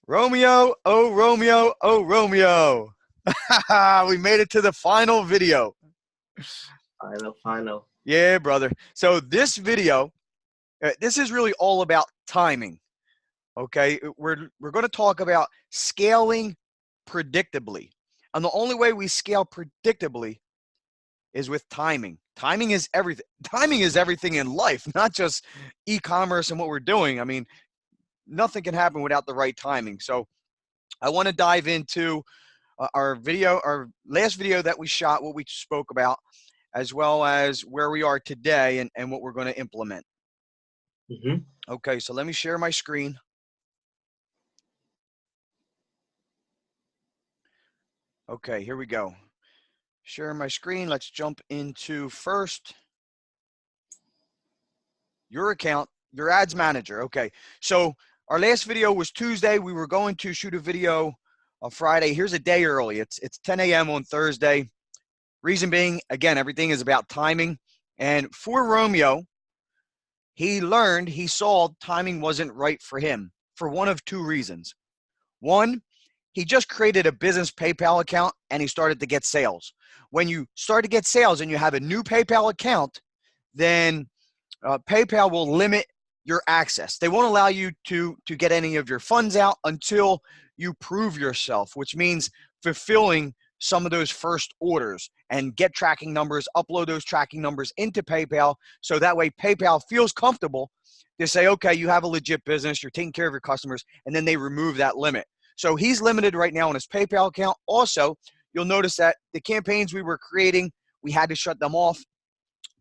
Romeo, oh Romeo, oh Romeo. We made it to the final video. Final. Yeah, brother. So this video, this is really all about timing. Okay, we're going to talk about scaling predictably. And the only way we scale predictably is with timing. Timing is everything. Timing is everything in life, not just e-commerce and what we're doing. I mean, nothing can happen without the right timing. So I want to dive into our last video that we shot, what we spoke about, as well as where we are today and what we're going to implement. Okay, so let me share my screen. Okay, here we go. Share my screen. Let's jump into first your account, your ads manager. Okay, so our last video was Tuesday. We were going to shoot a video on Friday. Here's a day early. It's 10 a.m. on Thursday. Reason being, again, everything is about timing. And for Romeo, he saw timing wasn't right for him for one of two reasons. One, he just created a business PayPal account and he started to get sales. When you start to get sales and you have a new PayPal account, then PayPal will limit your access. They won't allow you to get any of your funds out until you prove yourself, which means fulfilling some of those first orders and get tracking numbers, upload those tracking numbers into PayPal. So that way PayPal feels comfortable to say, okay, you have a legit business, you're taking care of your customers, and then they remove that limit. So he's limited right now on his PayPal account. Also, you'll notice that the campaigns we were creating, we had to shut them off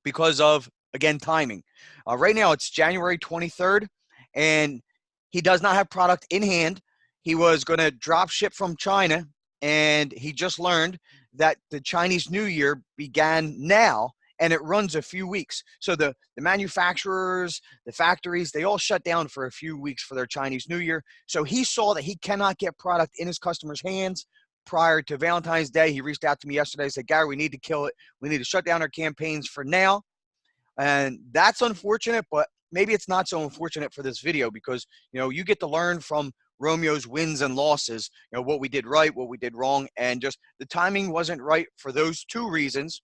because of, again, timing. Right now it's January 23rd, and he does not have product in hand. He was going to drop ship from China, and he just learned that the Chinese New Year began now, and it runs a few weeks. So the manufacturers, the factories, they all shut down for a few weeks for their Chinese New Year. So he saw that he cannot get product in his customers' hands prior to Valentine's Day. He reached out to me yesterday and said, Gary, we need to kill it. We need to shut down our campaigns for now. And that's unfortunate, but maybe it's not so unfortunate for this video because, you get to learn from Romeo's wins and losses, what we did right, what we did wrong, and just the timing wasn't right for those two reasons.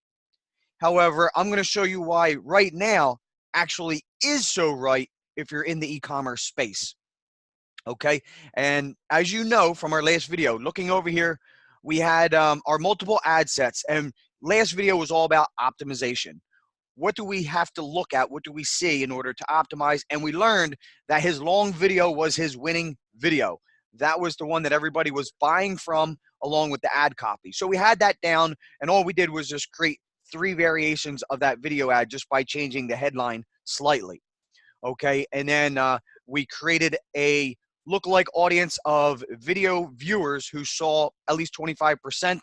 However, I'm going to show you why right now actually is so right if you're in the e-commerce space. Okay, and as you know from our last video, looking over here, we had our multiple ad sets, and last video was all about optimization. What do we have to look at? What do we see in order to optimize? And we learned that his long video was his winning video. That was the one that everybody was buying from along with the ad copy. So we had that down, and all we did was just create 3 variations of that video ad just by changing the headline slightly. Okay, and then we created a lookalike audience of video viewers who saw at least 25%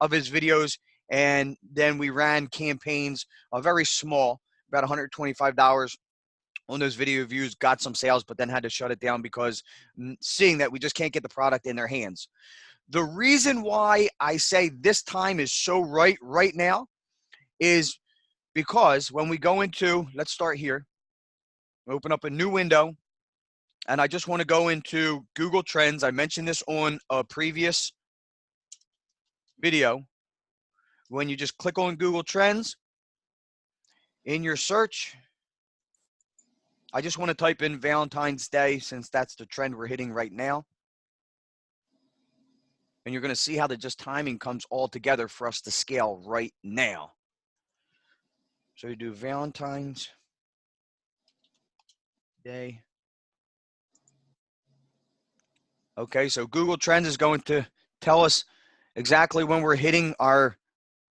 of his videos, and then we ran campaigns, very small, about $125 on those video views, got some sales, but then had to shut it down because seeing that we just can't get the product in their hands. The reason why I say this time is so right now is because when we go into, let's start here, open up a new window, and I just want to go into Google Trends. I mentioned this on a previous video. When you just click on Google Trends, in your search, I just want to type in Valentine's Day since that's the trend we're hitting right now. And you're going to see how the just timing comes all together for us to scale right now. So you do Valentine's Day. Okay, so Google Trends is going to tell us exactly when we're hitting our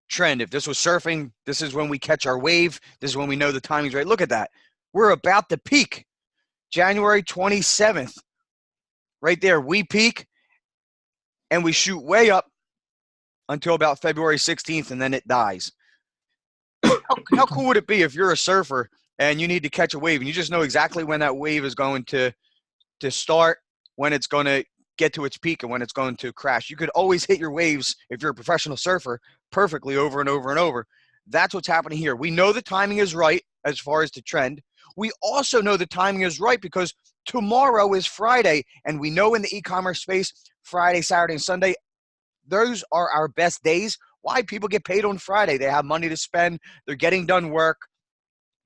trend. If this was surfing, this is when we catch our wave. This is when we know the timing's right. Look at that. We're about to peak. January 27th. Right there, we peak and we shoot way up until about February 16th, and then it dies. How cool would it be if you're a surfer and you need to catch a wave and you just know exactly when that wave is going to start, when it's going to get to its peak, and when it's going to crash? You could always hit your waves, if you're a professional surfer, perfectly over and over and over. That's what's happening here. We know the timing is right as far as the trend. We also know the timing is right because tomorrow is Friday, and we know in the e-commerce space, Friday, Saturday, and Sunday, those are our best days. Why? People get paid on Friday. They have money to spend. They're getting done work.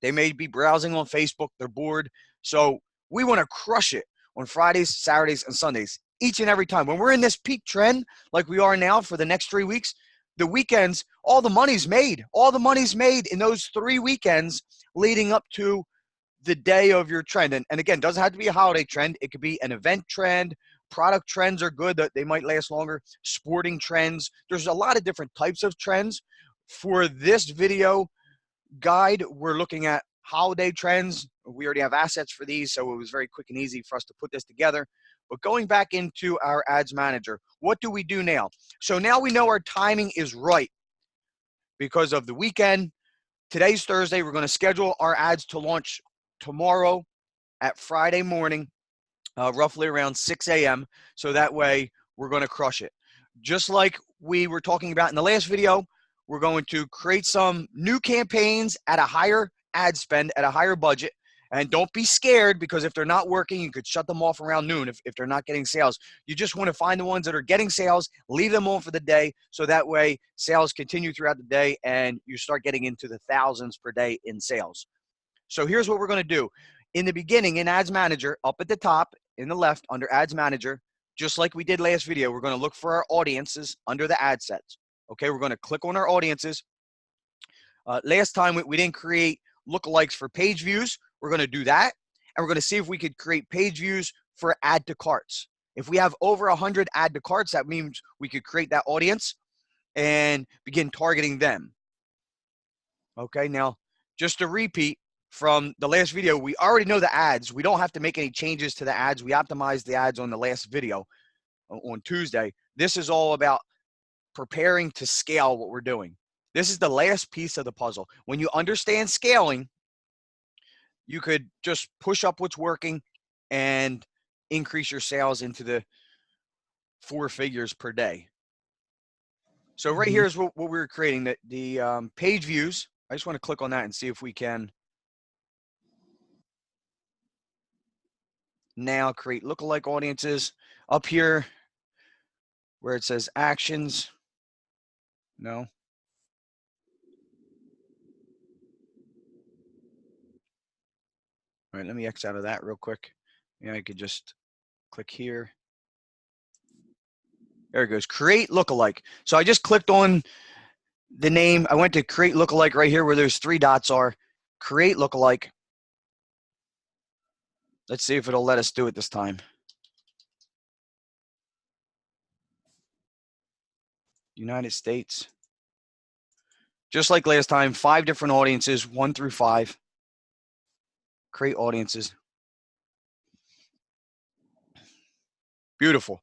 They may be browsing on Facebook. They're bored. So we want to crush it on Fridays, Saturdays, and Sundays each and every time. When we're in this peak trend like we are now for the next 3 weeks, the weekends, all the money's made. All the money's made in those 3 weekends leading up to the day of your trend. And again, it doesn't have to be a holiday trend. It could be an event trend. Product trends are good, that they might last longer. Sporting trends. There's a lot of different types of trends. For this video guide, we're looking at holiday trends. We already have assets for these, so it was very quick and easy for us to put this together. But going back into our ads manager, what do we do now? So now we know our timing is right because of the weekend. Today's Thursday. We're going to schedule our ads to launch tomorrow at Friday morning, roughly around 6 a.m. So that way we're going to crush it. Just like we were talking about in the last video, we're going to create some new campaigns at a higher ad spend, at a higher budget. And don't be scared, because if they're not working, you could shut them off around noon if they're not getting sales. You just want to find the ones that are getting sales, leave them on for the day, so that way sales continue throughout the day and you start getting into the thousands per day in sales. So here's what we're going to do. In the beginning, in Ads Manager, up at the top, in the left, under Ads Manager, just like we did last video, we're going to look for our audiences under the ad sets. Okay, we're going to click on our audiences. Last time we didn't create lookalikes for page views. We're going to do that, and we're going to see if we could create page views for add to carts. If we have over 100 add to carts, that means we could create that audience and begin targeting them. Okay, now just to repeat from the last video, we already know the ads. We don't have to make any changes to the ads. We optimized the ads on the last video on Tuesday. This is all about preparing to scale what we're doing. This is the last piece of the puzzle. When you understand scaling, you could just push up what's working and increase your sales into the 4 figures per day. So right here is what we were creating, the page views. I just want to click on that and see if we can now create lookalike audiences. Up here where it says actions, no. All right, let me X out of that real quick. Yeah, I could just click here. There it goes, create lookalike. So I just clicked on the name. I went to create lookalike right here where those 3 dots are. Create lookalike. Let's see if it'll let us do it this time. United States. Just like last time, 5 different audiences, 1 through 5. Create audiences. Beautiful.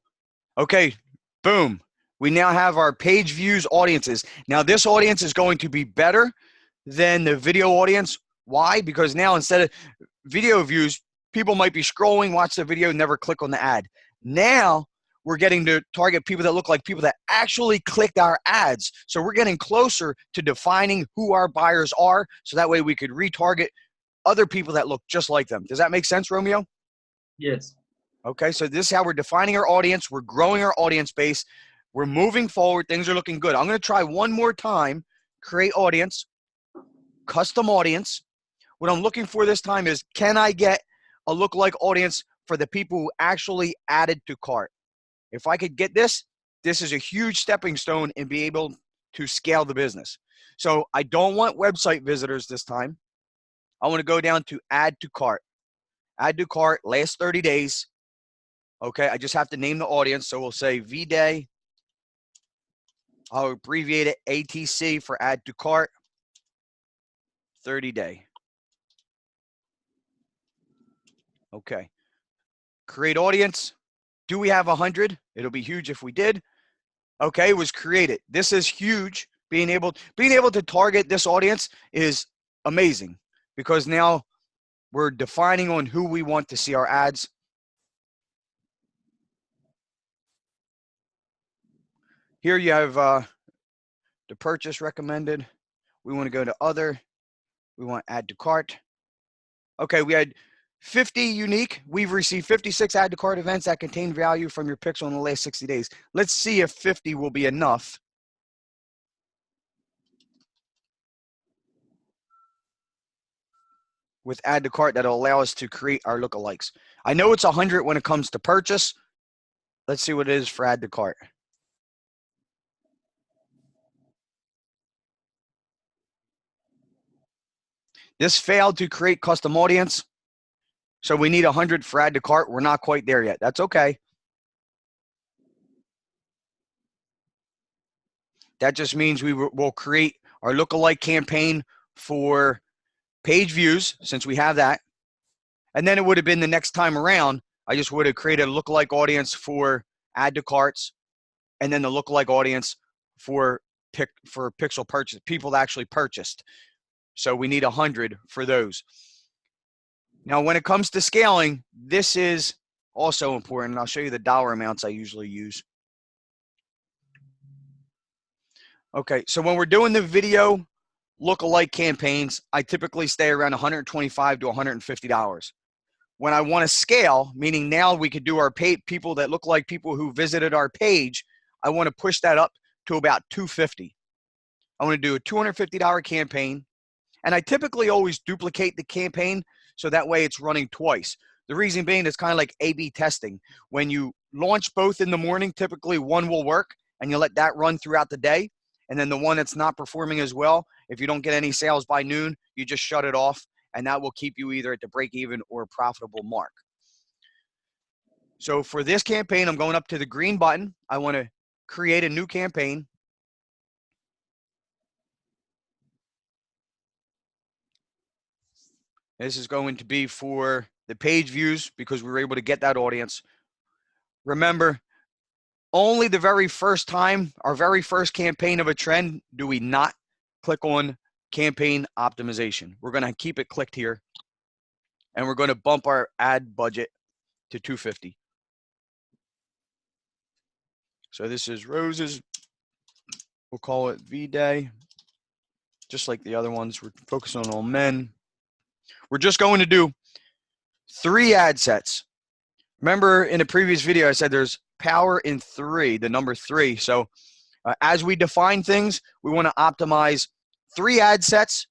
Okay, boom. We now have our page views audiences. Now this audience is going to be better than the video audience. Why? Because now instead of video views, people might be scrolling, watch the video, never click on the ad. Now we're getting to target people that look like people that actually clicked our ads. So we're getting closer to defining who our buyers are, so that way we could retarget other people that look just like them. Does that make sense, Romeo? Yes. Okay, so this is how we're defining our audience. We're growing our audience base. We're moving forward. Things are looking good. I'm going to try one more time. Create audience, custom audience. What I'm looking for this time is, can I get a lookalike audience for the people who actually added to cart? If I could get this, this is a huge stepping stone and be able to scale the business. So I don't want website visitors this time. I want to go down to add to cart. Add to cart, last 30 days. Okay, I just have to name the audience. So we'll say V-Day. I'll abbreviate it ATC for add to cart, 30 day. Okay. Create audience. Do we have 100? It'll be huge if we did. Okay, it was created. This is huge. Being able to target this audience is amazing, because now we're defining on who we want to see our ads. Here you have the purchase recommended. We want to go to other. We want add to cart. Okay, we had 50 unique. We've received 56 add to cart events that contain value from your pixel in the last 60 days. Let's see if 50 will be enough. With add to cart that'll allow us to create our lookalikes. I know it's 100 when it comes to purchase. Let's see what it is for add to cart. This failed to create custom audience. So we need 100 for add to cart. We're not quite there yet. That's okay. That just means we will create our lookalike campaign for page views, since we have that. And then it would have been the next time around, I just would have created a lookalike audience for add to carts, and then the lookalike audience for pixel purchase, people that actually purchased. So we need 100 for those. Now, when it comes to scaling, this is also important. I'll show you the dollar amounts I usually use. Okay, so when we're doing the video lookalike campaigns, I typically stay around $125 to $150. When I want to scale, meaning now we could do our people that look like people who visited our page, I want to push that up to about $250. I want to do a $250 campaign, and I typically always duplicate the campaign so that way it's running twice. The reason being, it's kind of like A/B testing. When you launch both in the morning, typically one will work, and you let that run throughout the day. And then the one that's not performing as well, if you don't get any sales by noon, you just shut it off, and that will keep you either at the break even or profitable mark. So for this campaign, I'm going up to the green button. I want to create a new campaign. This is going to be for the page views because we were able to get that audience. Remember, only the very first time, our very first campaign of a trend, do we not click on campaign optimization. We're going to keep it clicked here, and we're going to bump our ad budget to $250. So this is roses. We'll call it V-Day, just like the other ones. We're focusing on men. We're just going to do 3 ad sets. Remember in the previous video, I said there's power in 3, the number 3. So as we define things, we want to optimize 3 ad sets,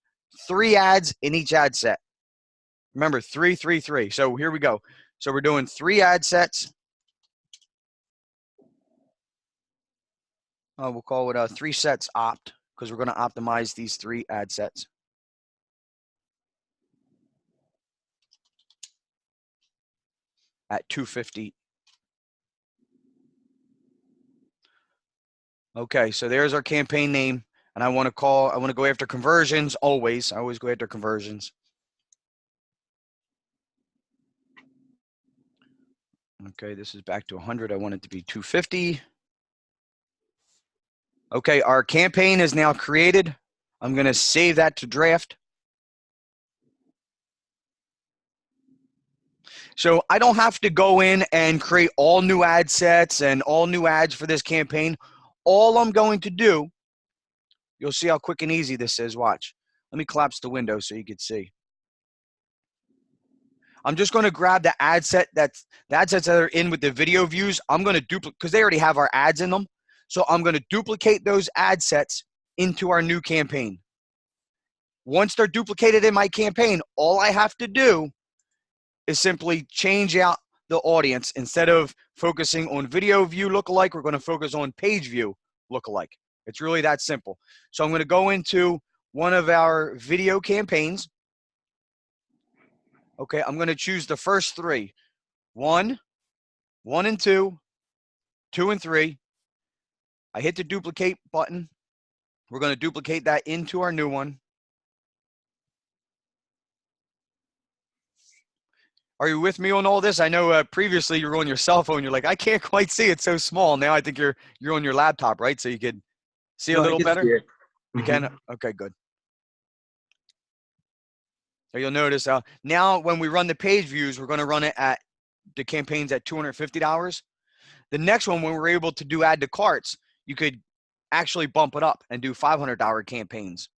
3 ads in each ad set. Remember, 3, 3, 3. So here we go. So we're doing 3 ad sets. We'll call it 3 sets opt, because we're going to optimize these 3 ad sets. At $250. Okay, so there's our campaign name, and I want to go after conversions always. I always go after conversions. Okay, this is back to 100. I want it to be 250. Okay, our campaign is now created. I'm going to save that to draft. So I don't have to go in and create all new ad sets and all new ads for this campaign. All I'm going to do, you'll see how quick and easy this is. Watch. Let me collapse the window so you can see. I'm just going to grab the ad sets that are in with the video views. I'm going to duplicate, because they already have our ads in them. So I'm going to duplicate those ad sets into our new campaign. Once they're duplicated in my campaign, all I have to do is simply change out the audience. Instead of focusing on video view lookalike, we're going to focus on page view lookalike. It's really that simple. So I'm going to go into one of our video campaigns. Okay, I'm going to choose the first 3. 1, 1 and 2, 2 and 3. I hit the duplicate button. We're going to duplicate that into our new one. Are you with me on all this? I know previously you were on your cell phone. You're like, I can't quite see. It's so small. Now I think you're on your laptop, right? So you could see a little better? You can? Okay, good. So you'll notice now when we run the page views, we're going to run it at the campaigns at $250. The next one, when we're able to do add to carts, you could actually bump it up and do $500 campaigns.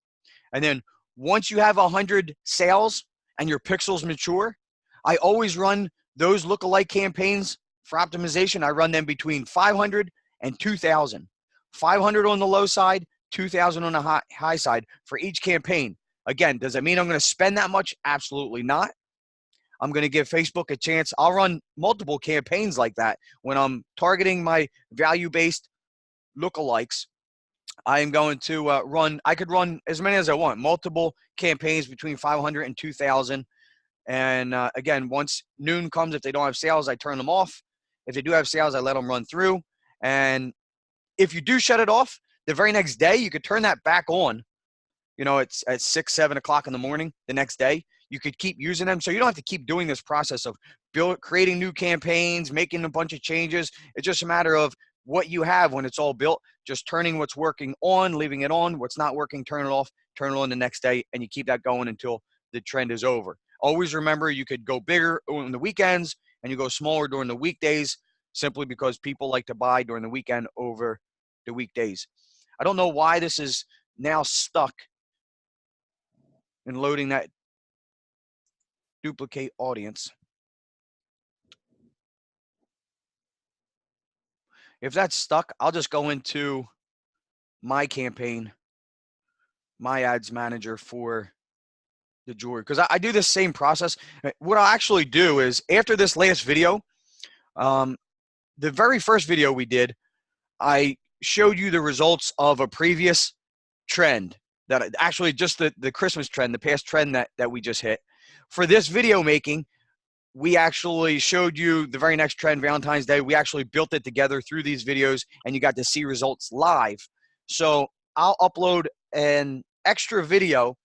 And then once you have 100 sales and your pixels mature, I always run those lookalike campaigns for optimization. I run them between 500 and 2,000. 500 on the low side, 2,000 on the high side for each campaign. Again, does it mean I'm going to spend that much? Absolutely not. I'm going to give Facebook a chance. I'll run multiple campaigns like that when I'm targeting my value-based lookalikes. I am going to I could run as many as I want, multiple campaigns between 500 and 2,000. And again, once noon comes, if they don't have sales, I turn them off. If they do have sales, I let them run through. And if you do shut it off, the very next day, you could turn that back on. You know, it's at 6, 7 o'clock in the morning the next day. You could keep using them. So you don't have to keep doing this process of creating new campaigns, making a bunch of changes. It's just a matter of what you have when it's all built, just turning what's working on, leaving it on. What's not working, turn it off, turn it on the next day, and you keep that going until the trend is over. Always remember, you could go bigger on the weekends and you go smaller during the weekdays, simply because people like to buy during the weekend over the weekdays. I don't know why this is now stuck in loading that duplicate audience. If that's stuck, I'll just go into my campaign, my ads manager for the jewelry, because I do the same process. What I'll actually do is, after this last video, the very first video we did, I showed you the results of a previous trend, that actually just the Christmas trend, the past trend that we just hit. For this video making, we actually showed you the very next trend, Valentine's Day. We actually built it together through these videos, and you got to see results live. So I'll upload an extra video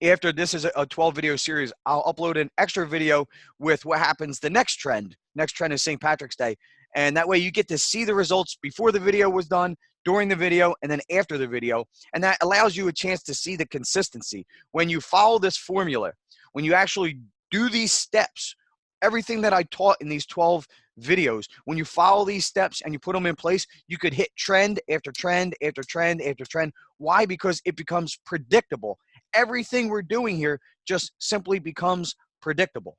after this is a 12 video series. I'll upload an extra video with what happens the next trend. Next trend is St. Patrick's Day. And that way you get to see the results before the video was done, during the video, and then after the video. And that allows you a chance to see the consistency. When you follow this formula, when you actually do these steps, everything that I taught in these 12 videos, when you follow these steps and you put them in place, you could hit trend after trend after trend after trend. Why? Because it becomes predictable. Everything we're doing here just simply becomes predictable.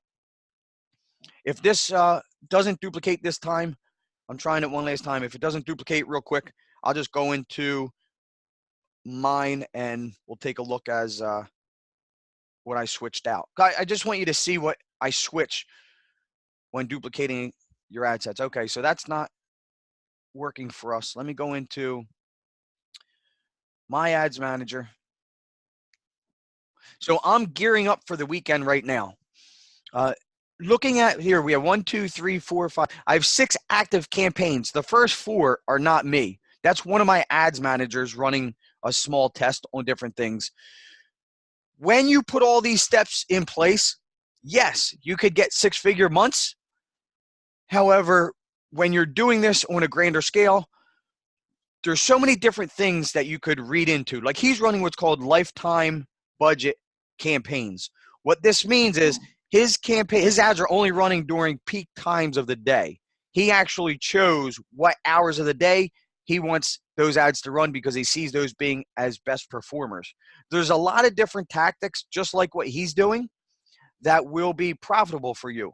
If this doesn't duplicate this time, I'm trying it one last time. If it doesn't duplicate real quick, I'll just go into mine and we'll take a look as what I switched out. I just want you to see what I switch when duplicating your ad sets. Okay, so that's not working for us. Let me go into my ads manager. So I'm gearing up for the weekend right now. Looking at here, we have 1, 2, 3, 4, 5. I have 6 active campaigns. The first 4 are not me. That's one of my ads managers running a small test on different things. When you put all these steps in place, yes, you could get 6-figure months. However, when you're doing this on a grander scale, there's so many different things that you could read into. Like, he's running what's called lifetime budget campaigns. What this means is his ads are only running during peak times of the day. He actually chose what hours of the day he wants those ads to run because he sees those being as best performers. There's a lot of different tactics, just like what he's doing, that will be profitable for you.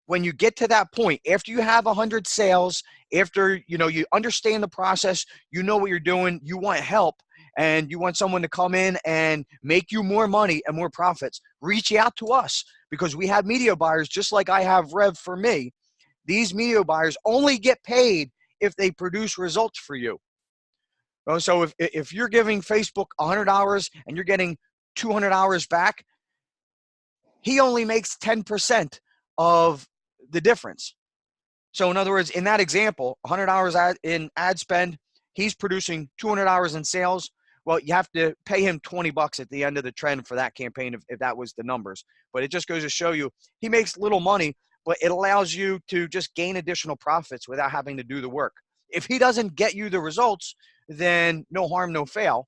When you get to that point, after you have 100 sales, after you understand the process, you know what you're doing, you want help, and you want someone to come in and make you more money and more profits, reach out to us, because we have media buyers just like I have Rev for me. These media buyers only get paid if they produce results for you. So if you're giving Facebook $100 and you're getting $200 back, he only makes 10% of the difference. So in other words, in that example, $100 in ad spend, he's producing $200 in sales. Well, you have to pay him $20 at the end of the trend for that campaign if that was the numbers. But it just goes to show you, he makes little money, but it allows you to just gain additional profits without having to do the work. If he doesn't get you the results, then no harm, no foul.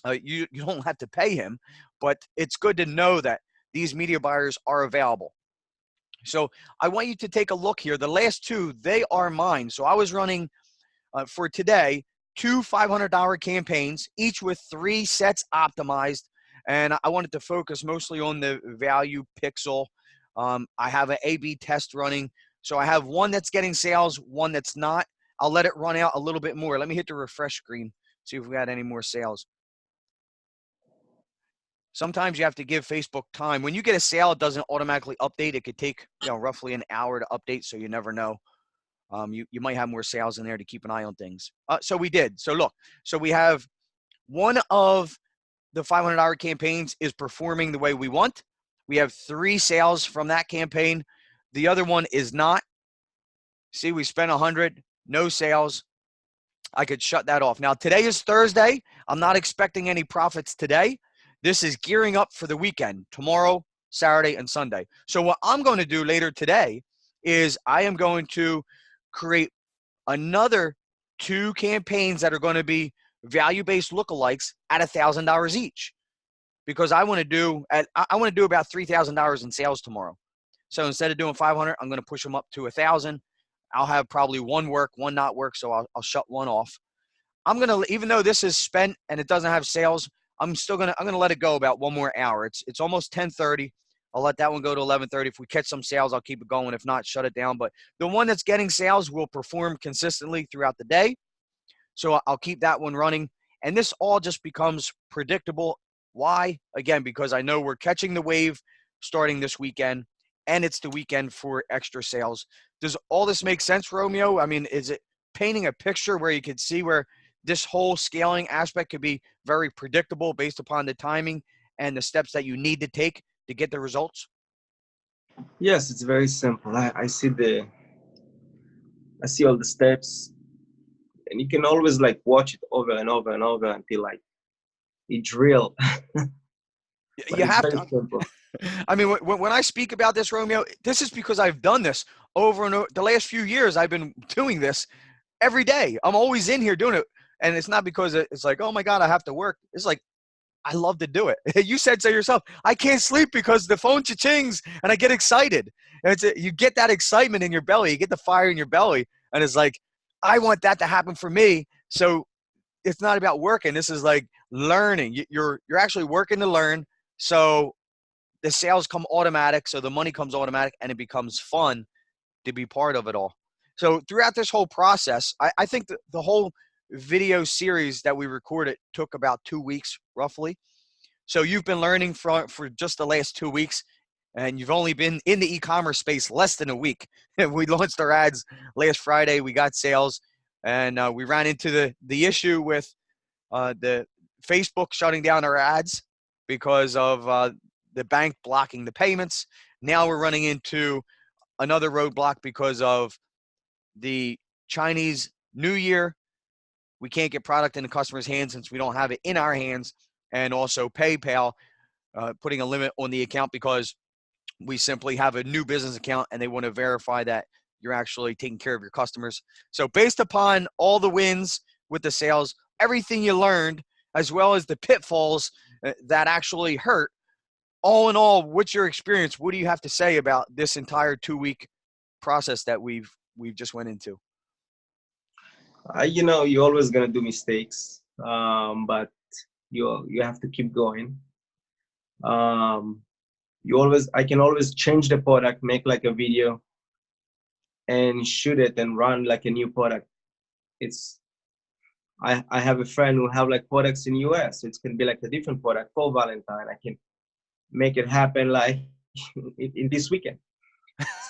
You don't have to pay him, but it's good to know that these media buyers are available. So I want you to take a look here. The last 2, they are mine. So I was running for today 2 $500 campaigns, each with 3 sets optimized. And I wanted to focus mostly on the value pixel I have an A/B test running. So I have one that's getting sales, one that's not. I'll let it run out a little bit more. Let me hit the refresh screen, see if we got any more sales. Sometimes you have to give Facebook time. When you get a sale, it doesn't automatically update. It could take, roughly an hour to update, so you never know. You might have more sales in there to keep an eye on things. So we did. So look, so we have one of the $500 campaigns is performing the way we want. We have 3 sales from that campaign. The other one is not. See, we spent 100, no sales. I could shut that off. Now, today is Thursday. I'm not expecting any profits today. This is gearing up for the weekend, tomorrow, Saturday, and Sunday. So what I'm going to do later today is I am going to create another 2 campaigns that are going to be value-based lookalikes at $1,000 each, because I want to do about $3,000 in sales tomorrow. So instead of doing 500, I'm going to push them up to 1,000. I'll have probably one work, one not work, so I'll shut one off. I'm going to, even though this is spent and it doesn't have sales, I'm going to let it go about one more hour. It's almost 10:30. I'll let that one go to 11:30. If we catch some sales, I'll keep it going. If not, shut it down. But the one that's getting sales will perform consistently throughout the day. So I'll keep that one running. And this all just becomes predictable. Why? Again, because I know we're catching the wave starting this weekend, and it's the weekend for extra sales. Does all this make sense, Romeo? I mean, is it painting a picture where you could see where this whole scaling aspect could be very predictable based upon the timing and the steps that you need to take to get the results? Yes, it's very simple. I see all the steps, and you can always like watch it over and over and over until like it's real. But You it's have very to. simple. I mean, when I speak about this, Romeo, this is because I've done this over and over. The last few years, I've been doing this every day. I'm always in here doing it. And it's not because it's like, oh my God, I have to work. It's like, I love to do it. You said so yourself. I can't sleep because the phone cha-chings and I get excited. And you get that excitement in your belly. You get the fire in your belly. And it's like, I want that to happen for me. So it's not about working. This is like learning. You're actually working to learn. So the sales come automatic. So the money comes automatic, and it becomes fun to be part of it all. So throughout this whole process, I think the whole video series that we recorded took about 2 weeks roughly. So you've been learning for just the last 2 weeks, and you've only been in the e-commerce space less than a week. We launched our ads last Friday. We got sales, and we ran into the issue with the Facebook shutting down our ads because of the bank blocking the payments. Now we're running into another roadblock because of the Chinese New Year. We can't get product in the customer's hands since we don't have it in our hands. And also PayPal putting a limit on the account because we simply have a new business account and they want to verify that you're actually taking care of your customers. So based upon all the wins with the sales, everything you learned, as well as the pitfalls that actually hurt, all in all, what's your experience? What do you have to say about this entire 2-week process that we've just went into? You're always gonna do mistakes, but you have to keep going. I can always change the product, make like a video, and shoot it and run like a new product. I have a friend who have like products in US. It's gonna be like a different product for Valentine. I can make it happen like in this weekend.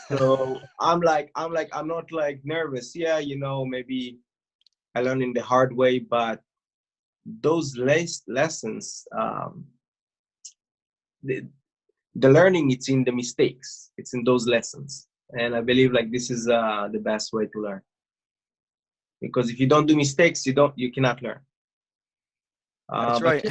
So I'm not like nervous. Yeah, maybe I learned in the hard way, but those lessons, the learning, it's in the mistakes. It's in those lessons, and I believe like this is the best way to learn. Because if you don't do mistakes, you cannot learn. That's But right.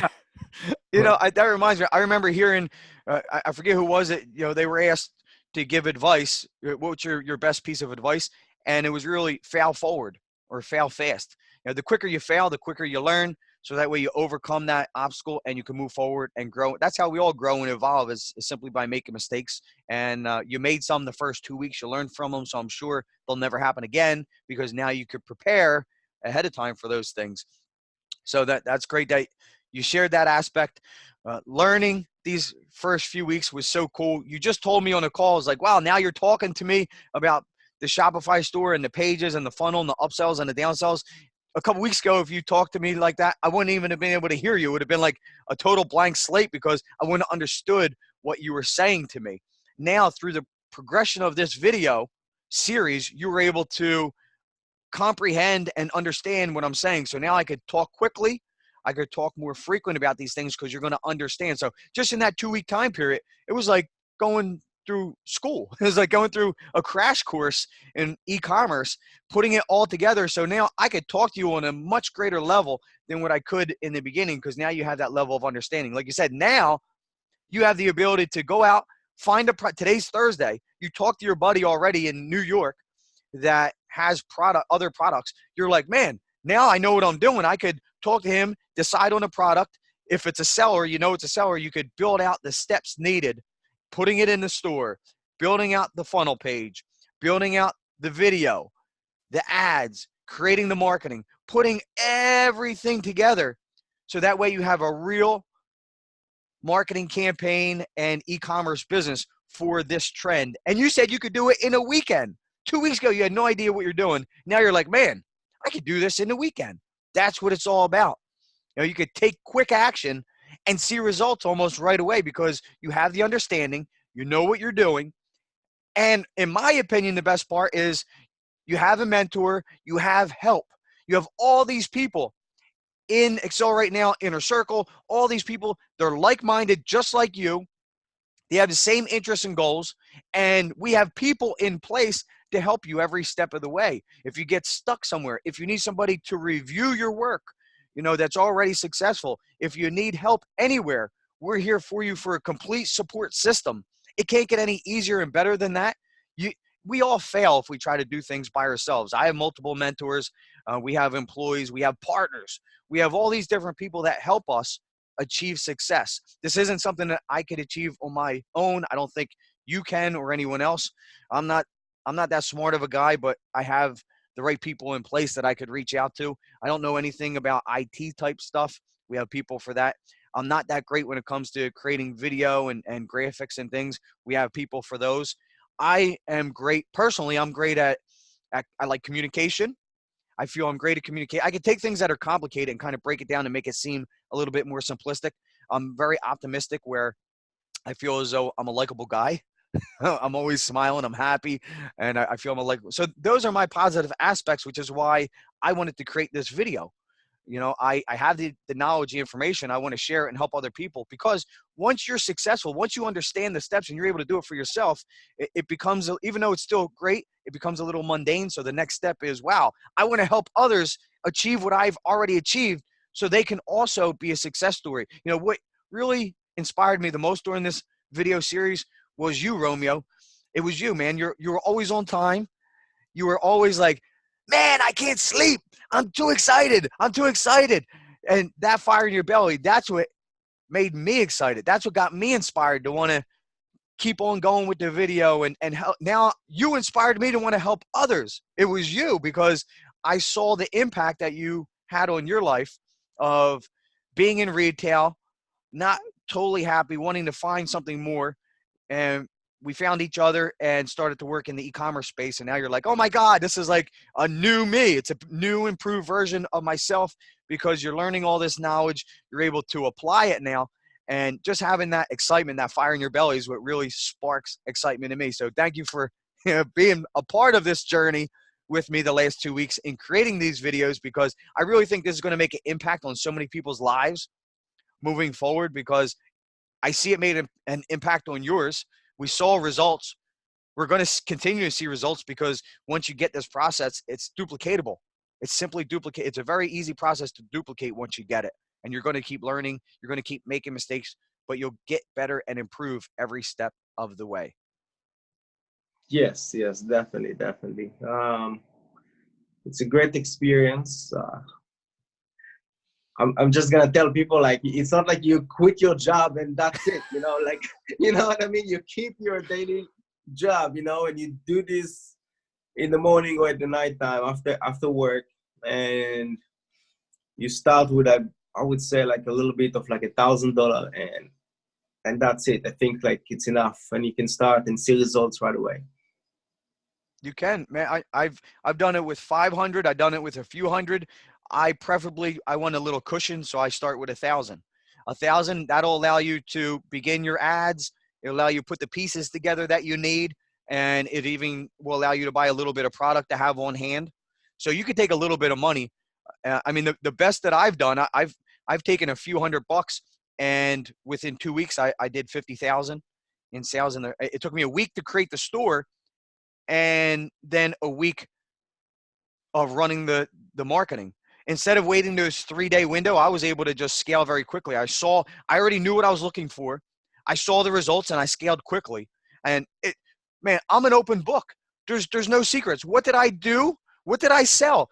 yeah, That reminds me. I remember hearing, I forget who was it. They were asked to give advice. What's your best piece of advice? And it was really fail forward or fail fast. The quicker you fail, the quicker you learn. So that way you overcome that obstacle and you can move forward and grow. That's how we all grow and evolve is simply by making mistakes. And you made some the first 2 weeks. You learned from them. So I'm sure they'll never happen again because now you could prepare ahead of time for those things. So that's great that you shared that aspect. Learning these first few weeks was so cool. You just told me on the call, it's like, wow, now you're talking to me about the Shopify store and the pages and the funnel and the upsells and the downsells. A couple weeks ago, if you talked to me like that, I wouldn't even have been able to hear you. It would have been like a total blank slate because I wouldn't have understood what you were saying to me. Now, through the progression of this video series, you were able to comprehend and understand what I'm saying. So now I could talk quickly. I could talk more frequent about these things because you're going to understand. So just in that 2-week time period, it was like going through school. It was like going through a crash course in e-commerce, putting it all together. So now I could talk to you on a much greater level than what I could in the beginning because now you have that level of understanding. Like you said, now you have the ability to go out, find today's Thursday. You talk to your buddy already in New York that has other products. You're like, man, now I know what I'm doing. I could talk to him, decide on a product. If it's a seller, you know it's a seller. You could build out the steps needed, putting it in the store, building out the funnel page, building out the video, the ads, creating the marketing, putting everything together so that way you have a real marketing campaign and e-commerce business for this trend. And you said you could do it in a weekend. 2 weeks ago, you had no idea what you're doing. Now you're like, man, I could do this in a weekend. That's what it's all about. You know, you could take quick action and see results almost right away because you have the understanding, you know what you're doing. And in my opinion, the best part is you have a mentor, you have help. You have all these people in Excel right now, Inner Circle, all these people, they're like-minded just like you. They have the same interests and goals, and we have people in place to help you every step of the way. If you get stuck somewhere, if you need somebody to review your work, you know, that's already successful, if you need help anywhere, we're here for you for a complete support system. It can't get any easier and better than that. We all fail if we try to do things by ourselves. I have multiple mentors. We have employees. We have partners. We have all these different people that help us achieve success. This isn't something that I could achieve on my own. I don't think you can or anyone else. I'm not that smart of a guy, but I have the right people in place that I could reach out to. I don't know anything about IT type stuff. We have people for that. I'm not that great when it comes to creating video and graphics and things. We have people for those. I am great. Personally, I'm great at I like communication. I feel I'm great at communicate. I can take things that are complicated and kind of break it down and make it seem a little bit more simplistic. I'm very optimistic where I feel as though I'm a likable guy. I'm always smiling. I'm happy. And I feel I'm a likable. So those are my positive aspects, which is why I wanted to create this video. You know, I have the knowledge, the information. I want to share it and help other people because once you're successful, once you understand the steps and you're able to do it for yourself, it becomes, even though it's still great, it becomes a little mundane. So the next step is, wow, I want to help others achieve what I've already achieved so they can also be a success story. You know, what really inspired me the most during this video series was you, Romeo. It was you, man. You were always on time. You were always like, man, I can't sleep. I'm too excited. I'm too excited. And that fire in your belly, that's what made me excited. That's what got me inspired to want to keep on going with the video and help. Now you inspired me to want to help others. It was you because I saw the impact that you had on your life of being in retail, not totally happy, wanting to find something more. And we found each other and started to work in the e-commerce space. And now you're like, oh my God, this is like a new me. It's a new improved version of myself because you're learning all this knowledge. You're able to apply it now. And just having that excitement, that fire in your belly is what really sparks excitement in me. So thank you for being a part of this journey with me the last 2 weeks in creating these videos because I really think this is going to make an impact on so many people's lives moving forward because I see it made an impact on yours. We saw results. We're going to continue to see results because once you get this process, it's duplicatable. It's simply duplicate. It's a very easy process to duplicate once you get it. And you're going to keep learning. You're going to keep making mistakes, but you'll get better and improve every step of the way. Yes, definitely. It's a great experience. I'm just gonna tell people like it's not like you quit your job and that's it, you know, like you know what I mean? You keep your daily job, you know, and you do this in the morning or at the night time after work, and you start with I would say like a little bit of like $1,000, and that's it. I think like it's enough, and you can start and see results right away. You can, man. I've done it with 500. I've done it with a few hundred. I want a little cushion, so I start with 1,000. 1,000, that'll allow you to begin your ads. It'll allow you to put the pieces together that you need, and it even will allow you to buy a little bit of product to have on hand. So you could take a little bit of money. I mean, the best that I've done, I've taken a few $100, and within 2 weeks, I did 50,000 in sales. And it took me a week to create the store, and then a week of running the marketing. Instead of waiting this 3-day window, I was able to just scale very quickly. I already knew what I was looking for. I saw the results and I scaled quickly. And man, I'm an open book. There's no secrets. What did I do? What did I sell?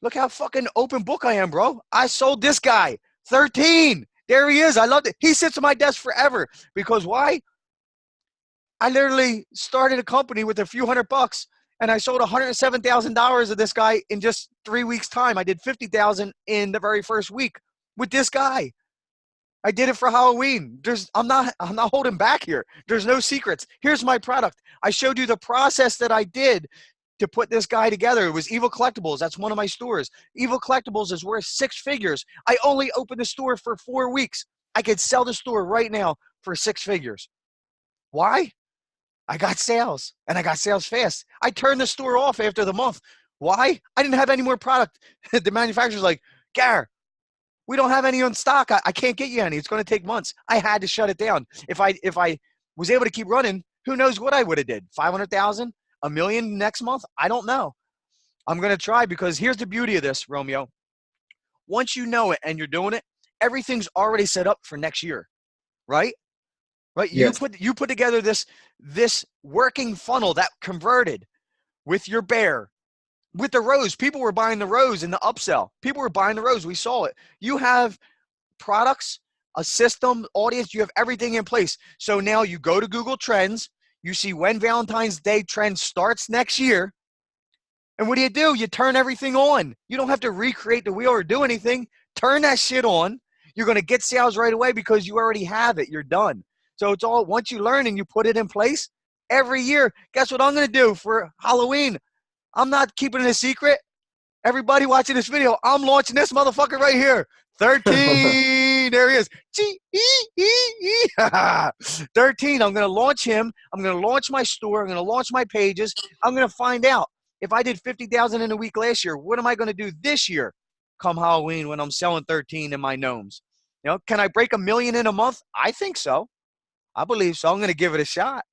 Look how fucking open book I am, bro. I sold this guy 13. There he is. I loved it. He sits at my desk forever. Because why? I literally started a company with a few $100, and I sold $107,000 of this guy in just 3 weeks' time. I did 50,000 in the very first week with this guy. I did it for Halloween. I'm not holding back here. There's no secrets. Here's my product. I showed you the process that I did to put this guy together. It was Evil Collectibles. That's one of my stores. Evil Collectibles is worth 6 figures. I only opened the store for 4 weeks. I could sell the store right now for 6 figures. Why? I got sales, and I got sales fast. I turned the store off after the month. Why? I didn't have any more product. The manufacturer's like, Gar, we don't have any on stock. I can't get you any. It's going to take months. I had to shut it down. If I was able to keep running, who knows what I would have did? 500,000, $1 million next month? I don't know. I'm going to try, because here's the beauty of this, Romeo. Once you know it and you're doing it, everything's already set up for next year, right? Right? Yes. You put together this working funnel that converted with your bear, with the rose. People were buying the rose in the upsell. People were buying the rose. We saw it. You have products, a system, audience. You have everything in place. So now you go to Google Trends. You see when Valentine's Day trend starts next year. And what do? You turn everything on. You don't have to recreate the wheel or do anything. Turn that shit on. You're going to get sales right away because you already have it. You're done. So it's all, once you learn and you put it in place every year, guess what I'm going to do for Halloween? I'm not keeping it a secret. Everybody watching this video, I'm launching this motherfucker right here. 13. There he is. 13. I'm going to launch him. I'm going to launch my store. I'm going to launch my pages. I'm going to find out if I did 50,000 in a week last year, what am I going to do this year come Halloween when I'm selling 13 in my gnomes? You know, can I break $1 million in a month? I think so. I believe so. I'm going to give it a shot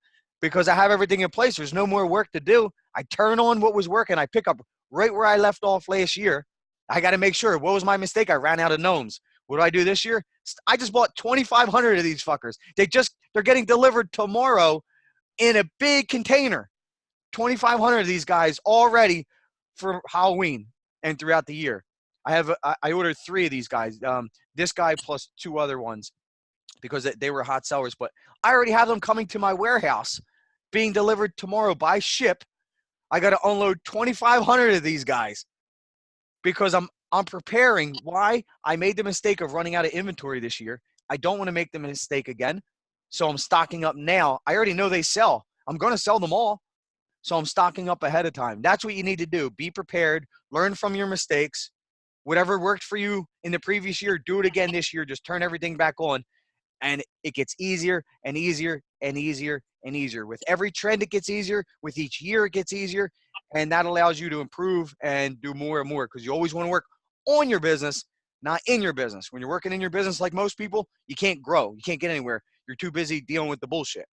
because I have everything in place. There's no more work to do. I turn on what was working. I pick up right where I left off last year. I got to make sure. What was my mistake? I ran out of gnomes. What do I do this year? I just bought 2,500 of these fuckers. They're getting delivered tomorrow in a big container. 2,500 of these guys all ready for Halloween and throughout the year. I ordered 3 of these guys. This guy plus 2 other ones, because they were hot sellers, but I already have them coming to my warehouse, being delivered tomorrow by ship. I got to unload 2,500 of these guys because I'm preparing. Why? I made the mistake of running out of inventory this year. I don't want to make the mistake again. So I'm stocking up now. I already know they sell. I'm going to sell them all. So I'm stocking up ahead of time. That's what you need to do. Be prepared. Learn from your mistakes. Whatever worked for you in the previous year, do it again this year. Just turn everything back on. And it gets easier and easier and easier and easier. With every trend, it gets easier. With each year, it gets easier. And that allows you to improve and do more and more, because you always want to work on your business, not in your business. When you're working in your business, like most people, you can't grow. You can't get anywhere. You're too busy dealing with the bullshit.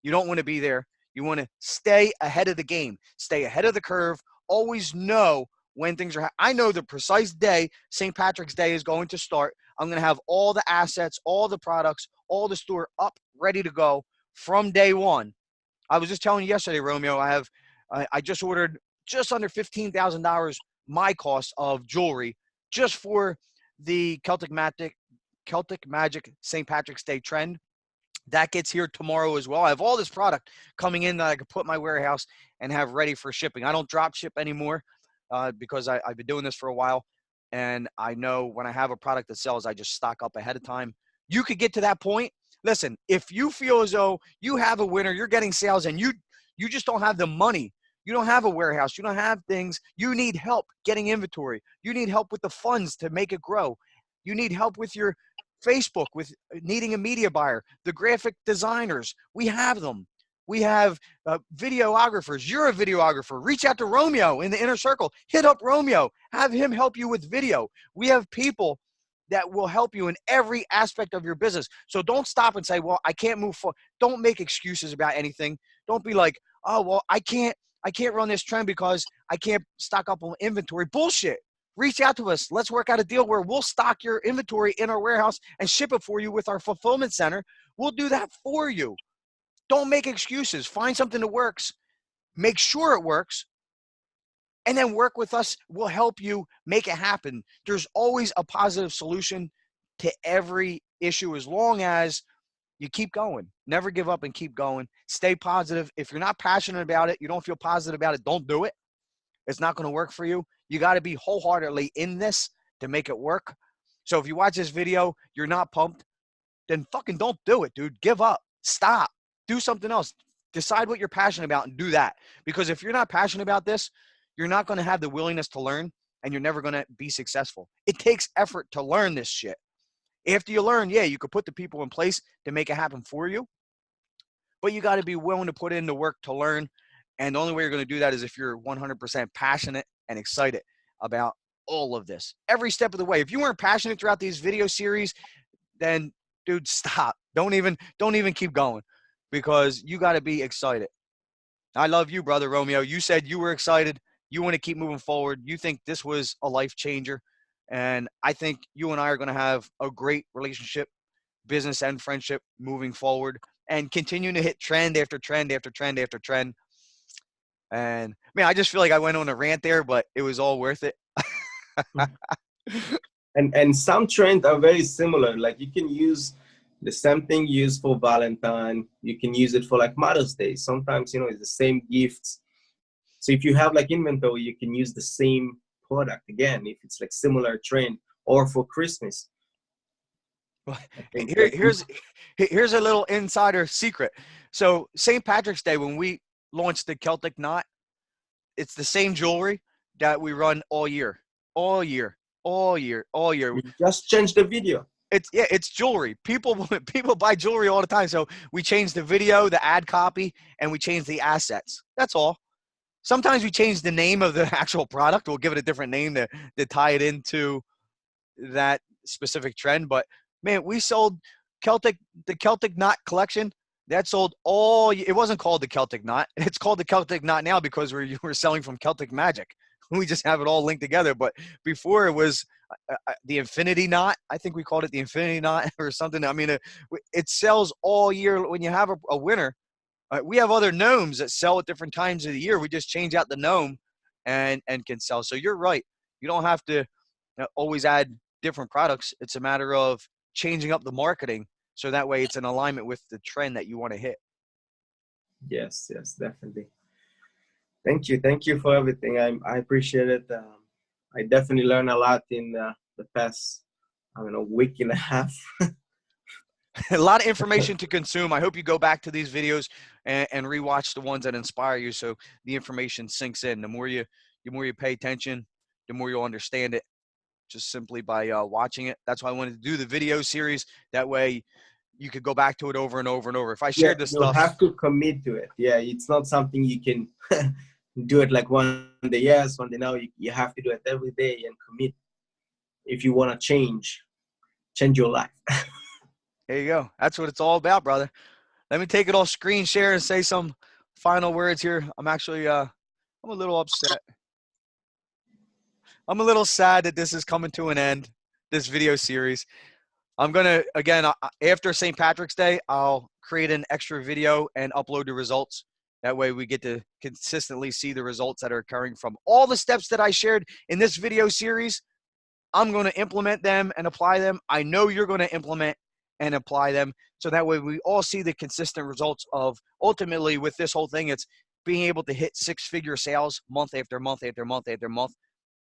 You don't want to be there. You want to stay ahead of the game, stay ahead of the curve, always know when things are I know the precise day St. Patrick's Day is going to start. I'm going to have all the assets, all the products, all the store up, ready to go from day one. I was just telling you yesterday, Romeo, I just ordered just under $15,000 my cost of jewelry just for the Celtic Magic St. Patrick's Day trend. That gets here tomorrow as well. I have all this product coming in that I could put in my warehouse and have ready for shipping. I don't drop ship anymore because I've been doing this for a while. And I know when I have a product that sells, I just stock up ahead of time. You could get to that point. listen, if you feel as though you have a winner, you're getting sales, and you just don't have the money, you don't have a warehouse, you don't have things, you need help getting inventory, you need help with the funds to make it grow, you need help with your Facebook, with needing a media buyer, the graphic designers, we have them. We have videographers. You're a videographer. Reach out to Romeo in the inner circle. Hit up Romeo. Have him help you with video. We have people that will help you in every aspect of your business. So don't stop and say, well, I can't move forward. Don't make excuses about anything. Don't be like, oh, well, I can't run this trend because I can't stock up on inventory. Bullshit. Reach out to us. Let's work out a deal where we'll stock your inventory in our warehouse and ship it for you with our fulfillment center. We'll do that for you. Don't make excuses. Find something that works. Make sure it works. And then work with us. We'll help you make it happen. There's always a positive solution to every issue as long as you keep going. Never give up and keep going. Stay positive. If you're not passionate about it, you don't feel positive about it, don't do it. It's not going to work for you. You got to be wholeheartedly in this to make it work. So if you watch this video, you're not pumped, then fucking don't do it, dude. Give up. Stop. Do something else. Decide what you're passionate about and do that. Because if you're not passionate about this, you're not going to have the willingness to learn, and you're never going to be successful. It takes effort to learn this shit. After you learn, yeah, you could put the people in place to make it happen for you, but you got to be willing to put in the work to learn. And the only way you're going to do that is if you're 100% passionate and excited about all of this. Every step of the way. If you weren't passionate throughout these video series, then dude, stop. Don't even keep going, because you got to be excited. I love you, brother Romeo. You said you were excited. You want to keep moving forward. You think this was a life changer. And I think you and I are going to have a great relationship, business and friendship moving forward, and continuing to hit trend after trend after trend after trend. And man, I just feel like I went on a rant there, but it was all worth it. And some trends are very similar. Like you can use the same thing used for Valentine. You can use it for like Mother's Day. Sometimes, you know, it's the same gifts. So if you have like inventory, you can use the same product again if it's like similar trend, or for Christmas. Here's a little insider secret. So St. Patrick's Day, when we launched the Celtic knot, it's the same jewelry that we run all year. You just changed the video. It's jewelry. People buy jewelry all the time. So we changed the video, the ad copy, and we changed the assets. That's all. Sometimes we change the name of the actual product. We'll give it a different name to tie it into that specific trend. But man, we sold the Celtic knot collection. That sold all. It wasn't called the Celtic knot. It's called the Celtic knot now because we're selling from Celtic Magic. We just have it all linked together. But before it was the Infinity knot. I think we called it the Infinity knot or something. I mean, it sells all year. When you have a winner, we have other gnomes that sell at different times of the year. We just change out the gnome and can sell. So you're right. You don't have to always add different products. It's a matter of changing up the marketing so that way it's in alignment with the trend that you want to hit. Yes, definitely. Thank you for everything. I appreciate it. I definitely learned a lot in the past, week and a half. A lot of information to consume. I hope you go back to these videos and rewatch the ones that inspire you, so the information sinks in. The more you pay attention, the more you'll understand it, just simply by watching it. That's why I wanted to do the video series. That way you could go back to it over and over and over. If I shared this stuff, you have to commit to it. Yeah, it's not something you can do it like one day yes, one day no. You have to do it every day and commit if you want to change your life. There you go. That's what it's all about, brother. Let me take it off screen share and say some final words here. I'm actually, I'm a little upset. I'm a little sad that this is coming to an end, this video series. I'm going to, again, after St. Patrick's Day, I'll create an extra video and upload the results. That way we get to consistently see the results that are occurring from all the steps that I shared in this video series. I'm going to implement them and apply them. I know you're going to implement and apply them. So that way we all see the consistent results of, ultimately with this whole thing, it's being able to hit six-figure sales month after month after month after month.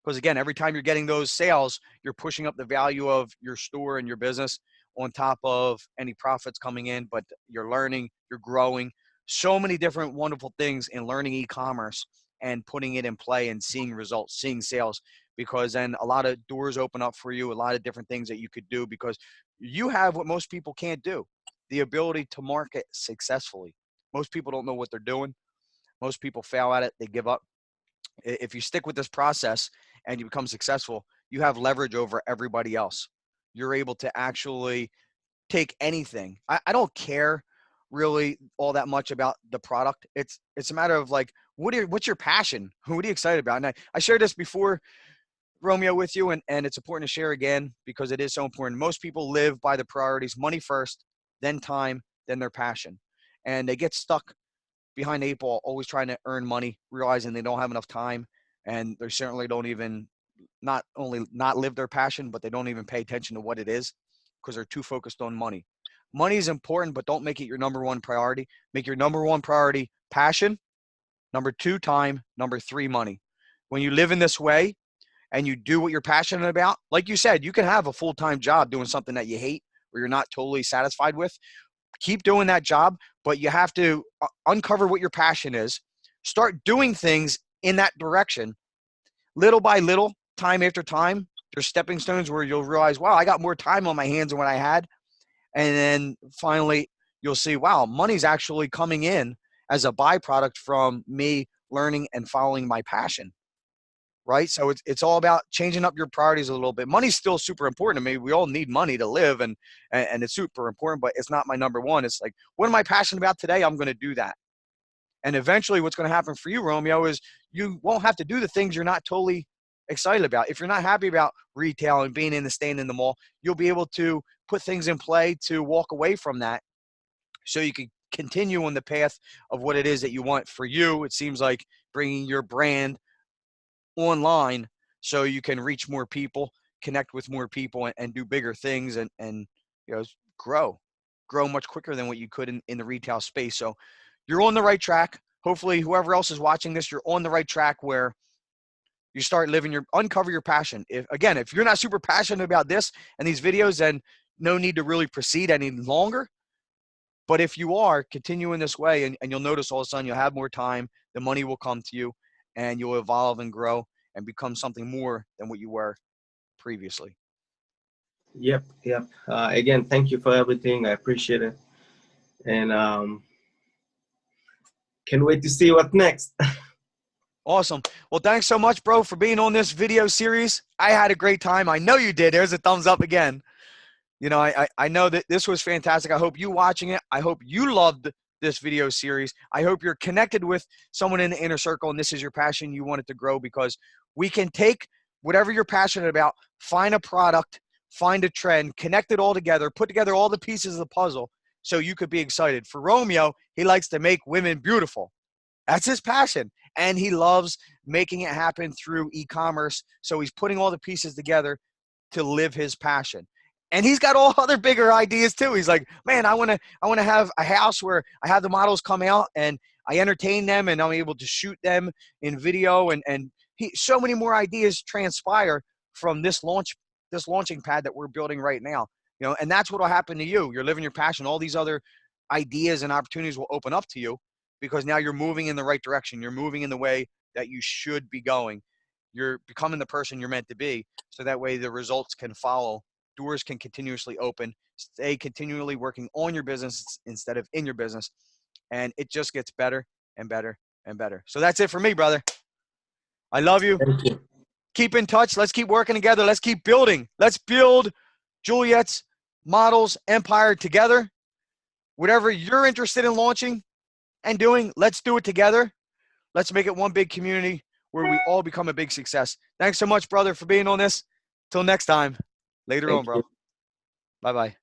Because again, every time you're getting those sales, you're pushing up the value of your store and your business. on top of any profits coming in, but you're learning, you're growing. So many different wonderful things in learning e-commerce and putting it in play and seeing results, seeing sales, because then a lot of doors open up for you, a lot of different things that you could do because you have what most people can't do, the ability to market successfully. Most people don't know what they're doing. Most people fail at it. They give up. If you stick with this process and you become successful, you have leverage over everybody else. You're able to actually take anything. I don't care really all that much about the product. It's a matter of like, what's your passion? What are you excited about? And I shared this before, Romeo, with you, and it's important to share again because it is so important. Most people live by the priorities: money first, then time, then their passion. And they get stuck behind the eight ball, always trying to earn money, realizing they don't have enough time, and they certainly don't even not only not live their passion, but they don't even pay attention to what it is because they're too focused on money. Money is important, but don't make it your number one priority. Make your number one priority passion, number two, time, number three, money. When you live in this way and you do what you're passionate about, like you said, you can have a full-time job doing something that you hate or you're not totally satisfied with. Keep doing that job, but you have to uncover what your passion is. Start doing things in that direction, little by little, time after time. There's stepping stones where you'll realize, wow, I got more time on my hands than what I had. And then finally, you'll see, wow, money's actually coming in as a byproduct from me learning and following my passion. Right? So it's all about changing up your priorities a little bit. Money's still super important to me. We all need money to live, and it's super important, but it's not my number one. It's like, what am I passionate about today? I'm going to do that. And eventually what's going to happen for you, Romeo, is you won't have to do the things you're not totally excited about. If you're not happy about retail and being in the staying in the mall, you'll be able to put things in play to walk away from that so you can continue on the path of what it is that you want. For you, it seems like bringing your brand online so you can reach more people, connect with more people, and do bigger things and you know, grow much quicker than what you could in the retail space. So you're on the right track. Hopefully whoever else is watching this, you're on the right track where you start living uncover your passion. If you're not super passionate about this and these videos, then no need to really proceed any longer. But if you are, continue in this way, and you'll notice all of a sudden you'll have more time, the money will come to you, and you'll evolve and grow and become something more than what you were previously. Yep. Again, thank you for everything. I appreciate it. And can't wait to see what's next. Awesome. Well, thanks so much, bro, for being on this video series. I had a great time. I know you did. There's a thumbs up again. You know, I know that this was fantastic. I hope you watching it. I hope you loved this video series. I hope you're connected with someone in the inner circle and this is your passion. You want it to grow, because we can take whatever you're passionate about, find a product, find a trend, connect it all together, put together all the pieces of the puzzle so you could be excited. For Romeo, he likes to make women beautiful. That's his passion. And he loves making it happen through e-commerce. So he's putting all the pieces together to live his passion. And he's got all other bigger ideas too. He's like, man, I want to have a house where I have the models come out and I entertain them and I'm able to shoot them in video, and so many more ideas transpire from this launching pad that we're building right now. You know, and that's what will happen to you. You're living your passion. All these other ideas and opportunities will open up to you because now you're moving in the right direction. You're moving in the way that you should be going. You're becoming the person you're meant to be. So that way the results can follow. Doors can continuously open, stay continually working on your business instead of in your business. And it just gets better and better and better. So that's it for me, brother. I love you. Thank you. Keep in touch. Let's keep working together. Let's keep building. Let's build Juliet's Models Empire together. Whatever you're interested in launching and doing, let's do it together. Let's make it one big community where we all become a big success. Thanks so much, brother, for being on this. Till next time. Later on, bro. Bye-bye.